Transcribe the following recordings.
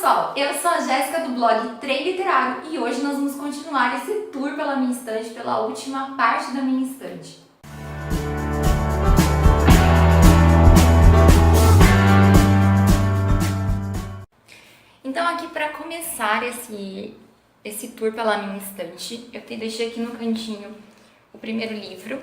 pessoal, eu sou a Jéssica do blog Trem Literário e hoje nós vamos continuar esse tour pela minha estante, pela última parte da minha estante. Então aqui para começar esse tour pela minha estante, eu deixei aqui no cantinho o primeiro livro,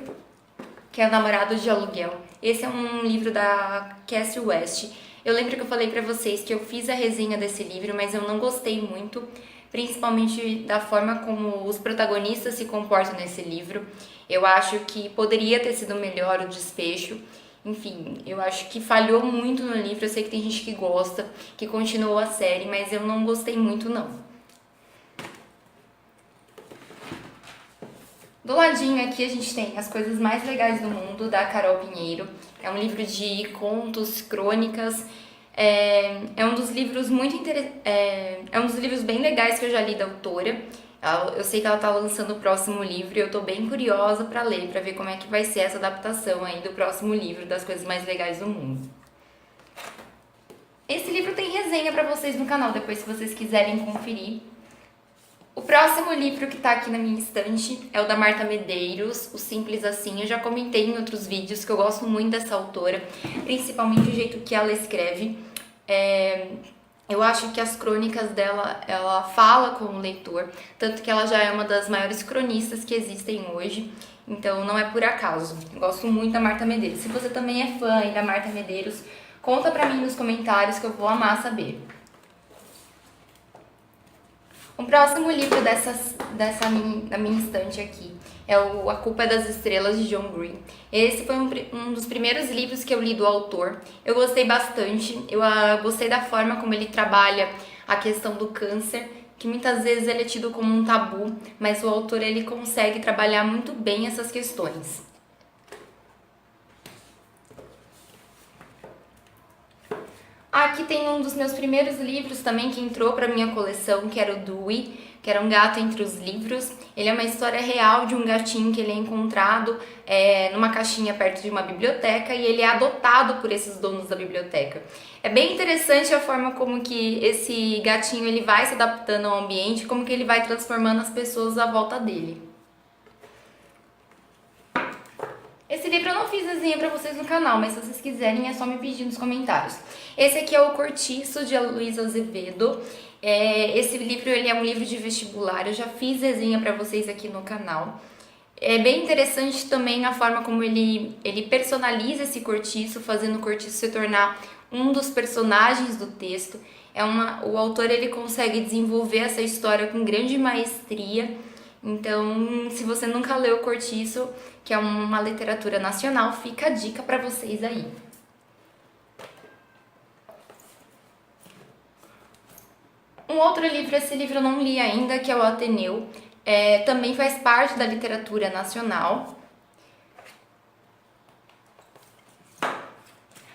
que é O Namorado de Aluguel. Esse é um livro da Cassie West. Eu lembro que eu falei pra vocês que eu fiz a resenha desse livro, mas eu não gostei muito, principalmente da forma como os protagonistas se comportam nesse livro. Eu acho que poderia ter sido melhor o desfecho. Enfim, eu acho que falhou muito no livro. Eu sei que tem gente que gosta, que continuou a série, mas eu não gostei muito não. Do ladinho aqui a gente tem As Coisas Mais Legais do Mundo, da Carol Pinheiro. É um livro de contos, crônicas. É um dos livros é um dos livros bem legais que eu já li da autora. Eu sei que ela tá lançando o próximo livro e eu tô bem curiosa pra ler, pra ver como é que vai ser essa adaptação aí do próximo livro, Das Coisas Mais Legais do Mundo. Esse livro tem resenha pra vocês no canal, depois se vocês quiserem conferir. O próximo livro que tá aqui na minha estante é o da Marta Medeiros, O Simples Assim. Eu já comentei em outros vídeos que eu gosto muito dessa autora, principalmente o jeito que ela escreve. Eu acho que as crônicas dela, ela fala com o leitor, tanto que ela já é uma das maiores cronistas que existem hoje, então não é por acaso. Eu gosto muito da Marta Medeiros. Se você também é fã da Marta Medeiros, conta pra mim nos comentários que eu vou amar saber. O próximo livro da minha estante aqui é A Culpa é das Estrelas, de John Green. Esse foi um dos primeiros livros que eu li do autor. Eu gostei bastante, eu gostei da forma como ele trabalha a questão do câncer, que muitas vezes ele é tido como um tabu, mas o autor ele consegue trabalhar muito bem essas questões. Aqui tem um dos meus primeiros livros também que entrou para minha coleção, que era o Dewey, que era um gato entre os livros. Ele é uma história real de um gatinho que ele é encontrado numa caixinha perto de uma biblioteca e ele é adotado por esses donos da biblioteca. É bem interessante a forma como que esse gatinho ele vai se adaptando ao ambiente, como que ele vai transformando as pessoas à volta dele. Esse livro eu não fiz resenha pra vocês no canal, mas se vocês quiserem é só me pedir nos comentários. Esse aqui é O Cortiço, de Luísa Azevedo. Esse livro ele é um livro de vestibular, eu já fiz resenha pra vocês aqui no canal. É bem interessante também a forma como ele personaliza esse cortiço, fazendo o cortiço se tornar um dos personagens do texto. O autor ele consegue desenvolver essa história com grande maestria. Então, se você nunca leu O Cortiço, que é uma literatura nacional, fica a dica pra vocês aí. Um outro livro, esse livro eu não li ainda, que é o Ateneu. Também faz parte da literatura nacional.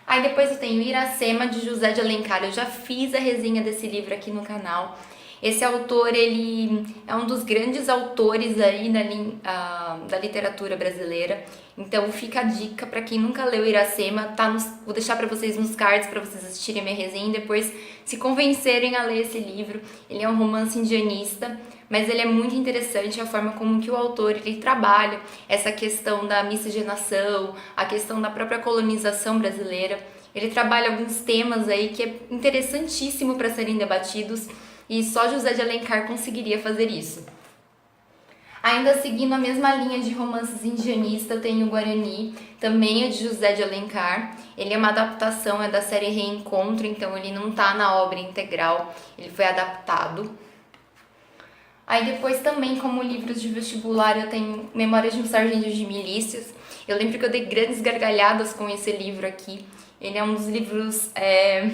Aí depois eu tenho Iracema, de José de Alencar. Eu já fiz a resenha desse livro aqui no canal. Esse autor, ele é um dos grandes autores aí da literatura brasileira. Então fica a dica para quem nunca leu Iracema, vou deixar para vocês nos cards para vocês assistirem a minha resenha e depois se convencerem a ler esse livro. Ele é um romance indianista, mas ele é muito interessante a forma como que o autor ele trabalha essa questão da miscigenação, a questão da própria colonização brasileira. Ele trabalha alguns temas aí que é interessantíssimo para serem debatidos. E só José de Alencar conseguiria fazer isso. Ainda seguindo a mesma linha de romances indianistas, eu tenho o Guarani, também é de José de Alencar. Ele é uma adaptação, é da série Reencontro, então ele não tá na obra integral, ele foi adaptado. Aí depois também, como livros de vestibular, eu tenho Memórias de um Sargento de Milícias. Eu lembro que eu dei grandes gargalhadas com esse livro aqui. Ele é um dos livros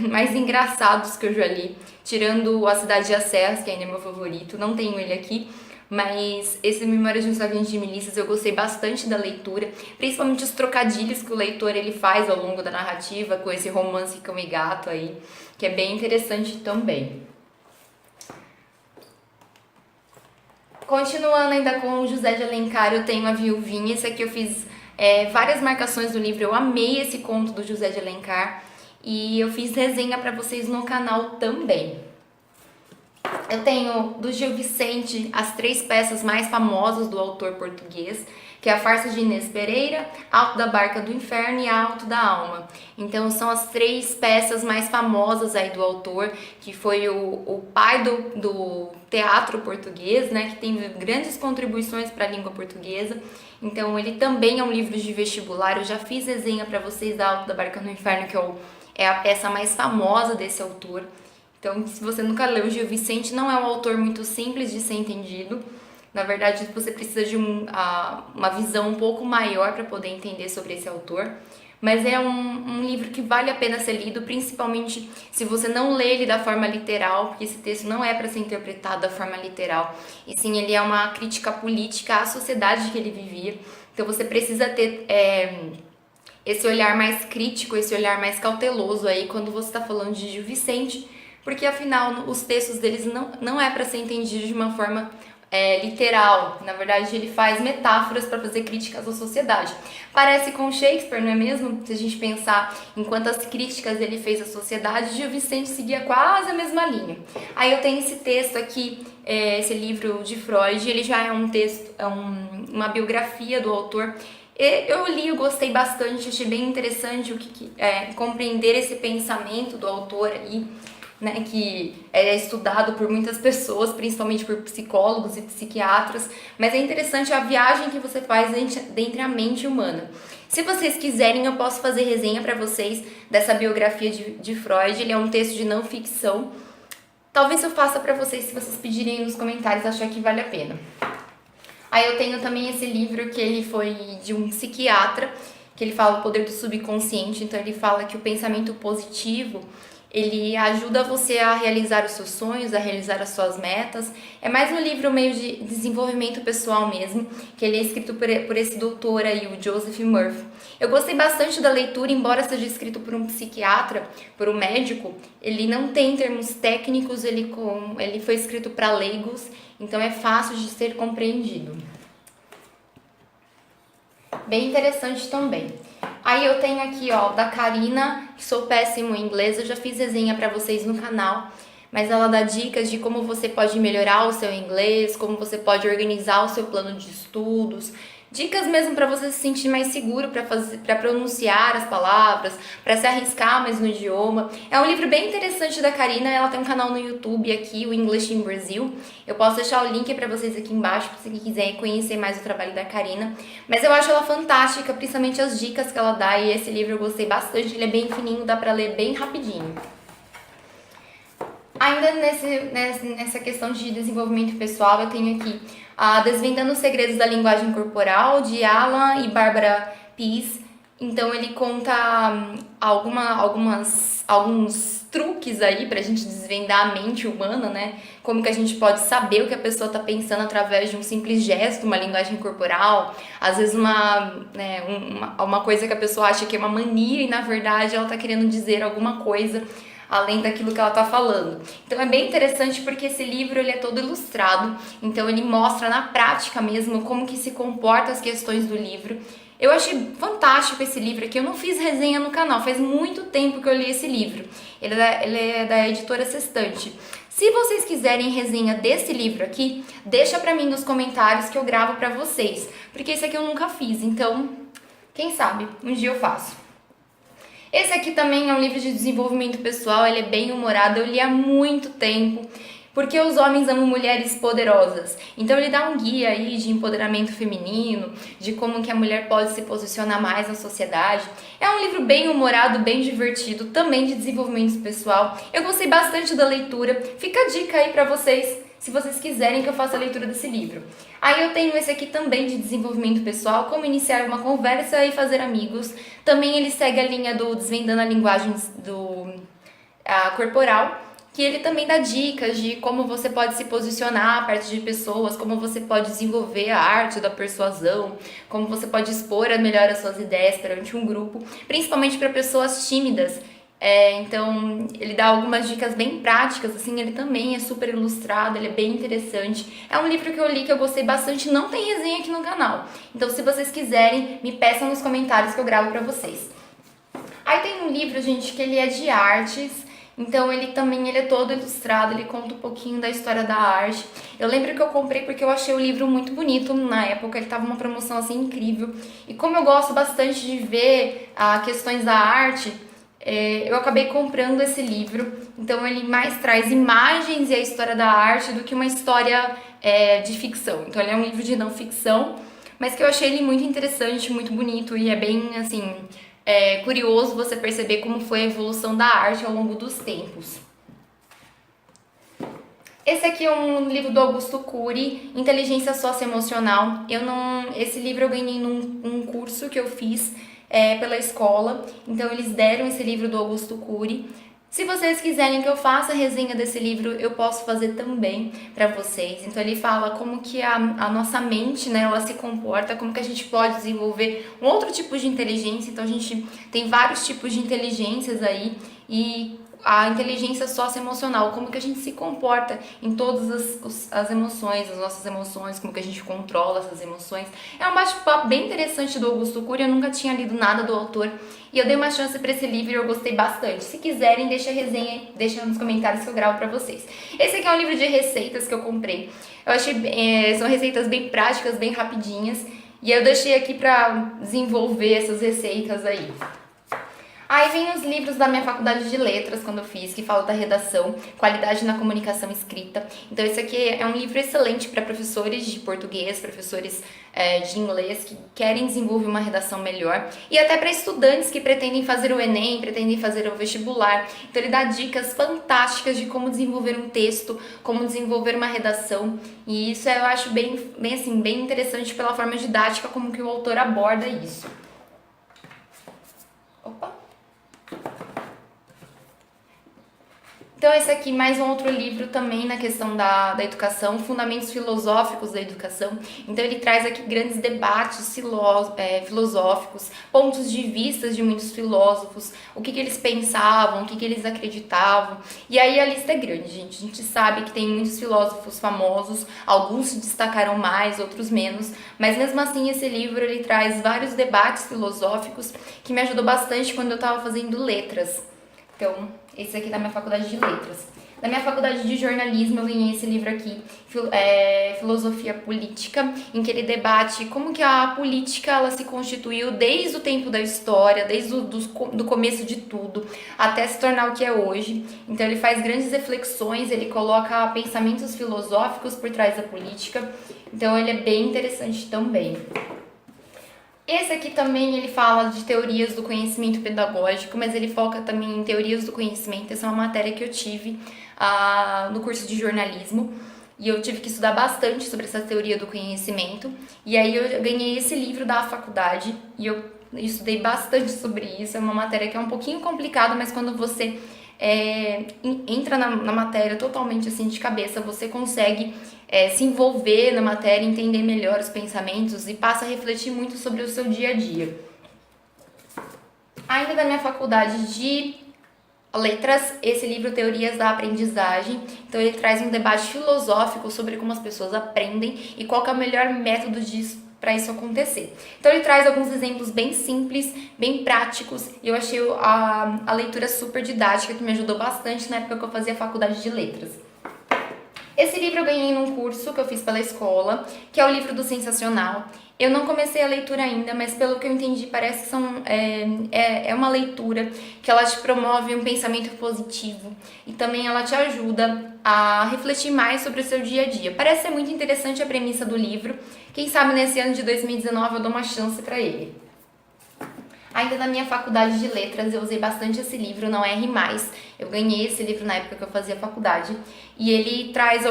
mais engraçados que eu já li, tirando A Cidade de Serras, que ainda é meu favorito, não tenho ele aqui, mas esse Memórias de um Sargento de Milícias eu gostei bastante da leitura, principalmente os trocadilhos que o leitor ele faz ao longo da narrativa com esse romance cão e gato aí, que é bem interessante também. Continuando ainda com o José de Alencar, eu tenho A Viuvinha. Esse aqui eu fiz várias marcações do livro, eu amei esse conto do José de Alencar e eu fiz resenha para vocês no canal também. Eu tenho do Gil Vicente as 3 peças mais famosas do autor português, que é a Farsa de Inês Pereira, Alto da Barca do Inferno e Alto da Alma. Então são as 3 peças mais famosas aí do autor, que foi o pai do teatro português, né, que tem grandes contribuições para a língua portuguesa. Então ele também é um livro de vestibular. Eu já fiz resenha para vocês da Alto da Barca do Inferno, que é a peça mais famosa desse autor. Então, se você nunca leu Gil Vicente, não é um autor muito simples de ser entendido. Na verdade, você precisa de uma visão um pouco maior para poder entender sobre esse autor. Mas é um livro que vale a pena ser lido, principalmente se você não lê ele da forma literal, porque esse texto não é para ser interpretado da forma literal. E sim, ele é uma crítica política à sociedade que ele vivia. Então, você precisa ter esse olhar mais crítico, esse olhar mais cauteloso aí quando você está falando de Gil Vicente, porque afinal os textos deles não é para ser entendido de uma forma literal. Na verdade, ele faz metáforas para fazer críticas à sociedade. Parece com Shakespeare, não é mesmo? Se a gente pensar em quantas críticas ele fez à sociedade, Gil Vicente seguia quase a mesma linha. Aí eu tenho esse texto aqui, esse livro de Freud, ele já é um texto, uma biografia do autor. Eu li, eu gostei bastante, achei bem interessante compreender esse pensamento do autor aí, né, que é estudado por muitas pessoas, principalmente por psicólogos e psiquiatras, mas é interessante a viagem que você faz dentro da mente humana. Se vocês quiserem, eu posso fazer resenha para vocês dessa biografia de Freud. Ele é um texto de não ficção. Talvez eu faça para vocês, se vocês pedirem nos comentários, achar que vale a pena. Aí eu tenho também esse livro que ele foi de um psiquiatra, que ele fala o poder do subconsciente. Então ele fala que o pensamento positivo, ele ajuda você a realizar os seus sonhos, a realizar as suas metas. É mais um livro meio de desenvolvimento pessoal mesmo, que ele é escrito por esse doutor aí, o Joseph Murphy. Eu gostei bastante da leitura, embora seja escrito por um psiquiatra, por um médico, ele não tem termos técnicos, ele foi escrito para leigos, então é fácil de ser compreendido. Bem interessante também. Aí eu tenho aqui, ó, da Karina, que sou péssimo em inglês, eu já fiz resenha para vocês no canal, mas ela dá dicas de como você pode melhorar o seu inglês, como você pode organizar o seu plano de estudos, dicas mesmo para você se sentir mais seguro para pronunciar as palavras, para se arriscar mais no idioma. É um livro bem interessante da Karina, ela tem um canal no YouTube aqui, o English in Brazil. Eu posso deixar o link para vocês aqui embaixo, se quem quiser conhecer mais o trabalho da Karina. Mas eu acho ela fantástica, principalmente as dicas que ela dá, e esse livro eu gostei bastante, ele é bem fininho, dá para ler bem rapidinho. Ainda nessa questão de desenvolvimento pessoal, eu tenho aqui Desvendando os Segredos da Linguagem Corporal, de Alan e Barbara Pease. Então ele conta alguns truques aí pra gente desvendar a mente humana, né? Como que a gente pode saber o que a pessoa tá pensando através de um simples gesto, uma linguagem corporal, às vezes uma coisa que a pessoa acha que é uma mania e na verdade ela tá querendo dizer alguma coisa além daquilo que ela tá falando. Então é bem interessante porque esse livro ele é todo ilustrado, então ele mostra na prática mesmo como que se comporta as questões do livro. Eu achei fantástico esse livro aqui, eu não fiz resenha no canal, faz muito tempo que eu li esse livro. Ele é da editora Sextante. Se vocês quiserem resenha desse livro aqui, deixa pra mim nos comentários que eu gravo pra vocês, porque esse aqui eu nunca fiz, então quem sabe um dia eu faço. Esse aqui também é um livro de desenvolvimento pessoal, ele é bem humorado, eu li há muito tempo, porque os homens amam mulheres poderosas. Então ele dá um guia aí de empoderamento feminino, de como que a mulher pode se posicionar mais na sociedade. É um livro bem humorado, bem divertido, também de desenvolvimento pessoal. Eu gostei bastante da leitura, fica a dica aí pra vocês, se vocês quiserem que eu faça a leitura desse livro. Aí eu tenho esse aqui também de desenvolvimento pessoal, como iniciar uma conversa e fazer amigos. Também ele segue a linha do Desvendando a Linguagem Corporal, que ele também dá dicas de como você pode se posicionar perto de pessoas, como você pode desenvolver a arte da persuasão, como você pode expor melhor as suas ideias perante um grupo, principalmente para pessoas tímidas. Então ele dá algumas dicas bem práticas, assim, ele também é super ilustrado, ele é bem interessante. É um livro que eu li que eu gostei bastante, não tem resenha aqui no canal. Então se vocês quiserem, me peçam nos comentários que eu gravo pra vocês. Aí tem um livro, gente, que ele é de artes, Então ele é todo ilustrado, ele conta um pouquinho da história da arte. Eu lembro que eu comprei porque eu achei o livro muito bonito na época, ele tava uma promoção assim incrível. E como eu gosto bastante de ver questões da arte, eu acabei comprando esse livro. Então ele mais traz imagens e a história da arte do que uma história de ficção. Então ele é um livro de não ficção, mas que eu achei ele muito interessante, muito bonito e é bem assim curioso você perceber como foi a evolução da arte ao longo dos tempos. Esse aqui é um livro do Augusto Cury, Inteligência Socioemocional. Esse livro eu ganhei num curso que eu fiz pela escola. Então eles deram esse livro do Augusto Cury. Se vocês quiserem que eu faça a resenha desse livro, eu posso fazer também para vocês. Então ele fala como que a nossa mente, né, ela se comporta, como que a gente pode desenvolver um outro tipo de inteligência. Então a gente tem vários tipos de inteligências aí e a inteligência socioemocional, como que a gente se comporta em todas as emoções, as nossas emoções, como que a gente controla essas emoções. É um bate-papo bem interessante do Augusto Cury, eu nunca tinha lido nada do autor e eu dei uma chance para esse livro e eu gostei bastante. Se quiserem, deixa a resenha, deixa nos comentários que eu gravo para vocês. Esse aqui é um livro de receitas que eu comprei. Eu achei, são receitas bem práticas, bem rapidinhas e eu deixei aqui para desenvolver essas receitas aí. Aí vem os livros da minha faculdade de letras, quando eu fiz, que fala da redação, qualidade na comunicação escrita. Então esse aqui é um livro excelente para professores de português, professores de inglês que querem desenvolver uma redação melhor e até para estudantes que pretendem fazer o Enem, pretendem fazer o vestibular. Então ele dá dicas fantásticas de como desenvolver um texto, como desenvolver uma redação e isso eu acho bem interessante pela forma didática como que o autor aborda isso. Opa! Então esse aqui mais um outro livro também na questão da educação, Fundamentos Filosóficos da Educação. Então ele traz aqui grandes debates filosóficos, pontos de vista de muitos filósofos, o que eles pensavam, o que eles acreditavam. E aí a lista é grande, gente. A gente sabe que tem muitos filósofos famosos, alguns se destacaram mais, outros menos, mas mesmo assim esse livro ele traz vários debates filosóficos que me ajudou bastante quando eu estava fazendo letras. Então, esse aqui é da minha faculdade de letras. Da minha faculdade de jornalismo, eu ganhei esse livro aqui, Filosofia Política, em que ele debate como que a política ela se constituiu desde o tempo da história, desde do começo de tudo, até se tornar o que é hoje. Então ele faz grandes reflexões, ele coloca pensamentos filosóficos por trás da política. Então ele é bem interessante também. Esse aqui também ele fala de teorias do conhecimento pedagógico, mas ele foca também em teorias do conhecimento. Essa é uma matéria que eu tive no curso de jornalismo e eu tive que estudar bastante sobre essa teoria do conhecimento. E aí eu ganhei esse livro da faculdade e eu estudei bastante sobre isso. É uma matéria que é um pouquinho complicada, mas quando você entra na matéria totalmente assim de cabeça, você consegue se envolver na matéria, entender melhor os pensamentos e passa a refletir muito sobre o seu dia a dia. Ainda da minha faculdade de letras, esse livro Teorias da Aprendizagem, então ele traz um debate filosófico sobre como as pessoas aprendem e qual que é o melhor método para isso acontecer. Então ele traz alguns exemplos bem simples, bem práticos e eu achei a leitura super didática que me ajudou bastante na época que eu fazia faculdade de letras. Esse livro eu ganhei num curso que eu fiz pela escola, que é o livro do Sensacional. Eu não comecei a leitura ainda, mas pelo que eu entendi parece que é uma leitura que ela te promove um pensamento positivo e também ela te ajuda a refletir mais sobre o seu dia a dia. Parece ser muito interessante a premissa do livro. Quem sabe nesse ano de 2019 eu dou uma chance para ele. Ainda na minha faculdade de letras eu usei bastante esse livro, Não Erre Mais. Eu ganhei esse livro na época que eu fazia faculdade e ele traz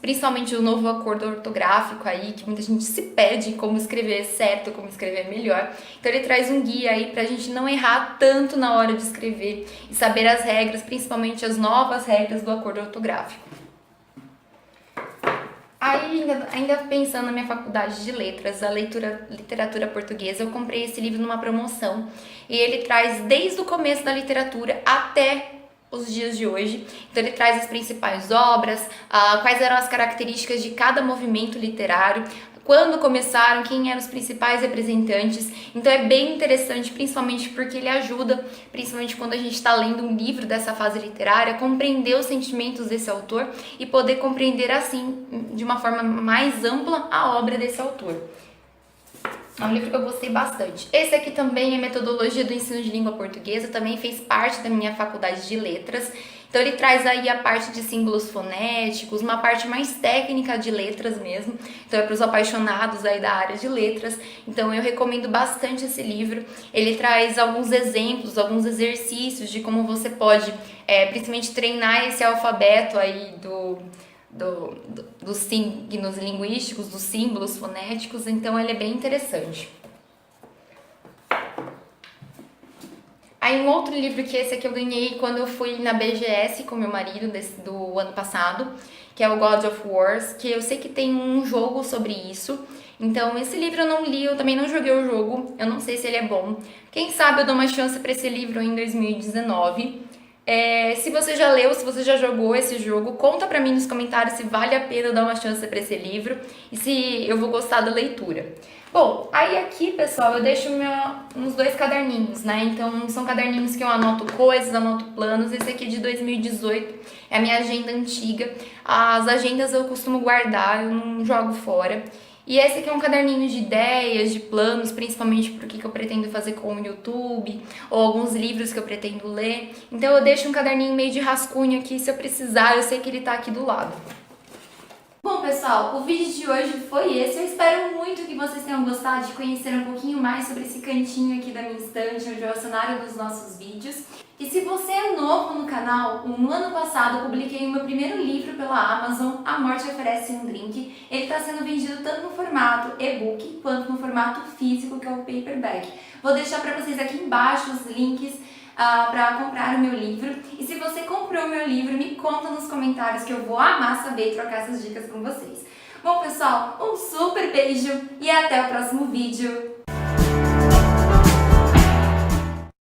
principalmente o novo acordo ortográfico aí, que muita gente se perde como escrever certo, como escrever melhor. Então ele traz um guia aí pra gente não errar tanto na hora de escrever e saber as regras, principalmente as novas regras do acordo ortográfico. Aí, ainda pensando na minha faculdade de letras, literatura portuguesa, eu comprei esse livro numa promoção e ele traz desde o começo da literatura até os dias de hoje. Então ele traz as principais obras, quais eram as características de cada movimento literário, quando começaram, quem eram os principais representantes. Então é bem interessante, principalmente porque ele ajuda, principalmente quando a gente está lendo um livro dessa fase literária, a compreender os sentimentos desse autor e poder compreender assim, de uma forma mais ampla, a obra desse autor. É um livro que eu gostei bastante. Esse aqui também é Metodologia do Ensino de Língua Portuguesa, também fez parte da minha faculdade de letras. Então ele traz aí a parte de símbolos fonéticos, uma parte mais técnica de letras mesmo. Então é para os apaixonados aí da área de letras. Então eu recomendo bastante esse livro. Ele traz alguns exemplos, alguns exercícios de como você pode, principalmente treinar esse alfabeto aí dos signos linguísticos, dos símbolos fonéticos, então ele é bem interessante. Aí um outro livro que esse aqui eu ganhei quando eu fui na BGS com meu marido do ano passado, que é o God of Wars, que eu sei que tem um jogo sobre isso. Então esse livro eu não li, eu também não joguei o jogo, eu não sei se ele é bom. Quem sabe eu dou uma chance para esse livro em 2019. Se você já leu, se você já jogou esse jogo, conta pra mim nos comentários se vale a pena dar uma chance pra esse livro e se eu vou gostar da leitura. Bom, aí aqui, pessoal, eu deixo uns 2 caderninhos, né? Então, são caderninhos que eu anoto coisas, anoto planos. Esse aqui é de 2018, é a minha agenda antiga. As agendas eu costumo guardar, eu não jogo fora. E esse aqui é um caderninho de ideias, de planos, principalmente para o que eu pretendo fazer com o YouTube, ou alguns livros que eu pretendo ler. Então eu deixo um caderninho meio de rascunho aqui, se eu precisar, eu sei que ele tá aqui do lado. Bom, pessoal, o vídeo de hoje foi esse. Eu espero muito que vocês tenham gostado de conhecer um pouquinho mais sobre esse cantinho aqui da minha estante, onde é o cenário dos nossos vídeos. E se você é novo no canal, no ano passado eu publiquei o meu primeiro livro pela Amazon, A Morte Oferece um Drink. Ele está sendo vendido tanto no formato e-book quanto no formato físico, que é o paperback. Vou deixar para vocês aqui embaixo os links para comprar o meu livro. E se você comprou o meu livro, me conta nos comentários que eu vou amar saber e trocar essas dicas com vocês. Bom, pessoal, um super beijo e até o próximo vídeo.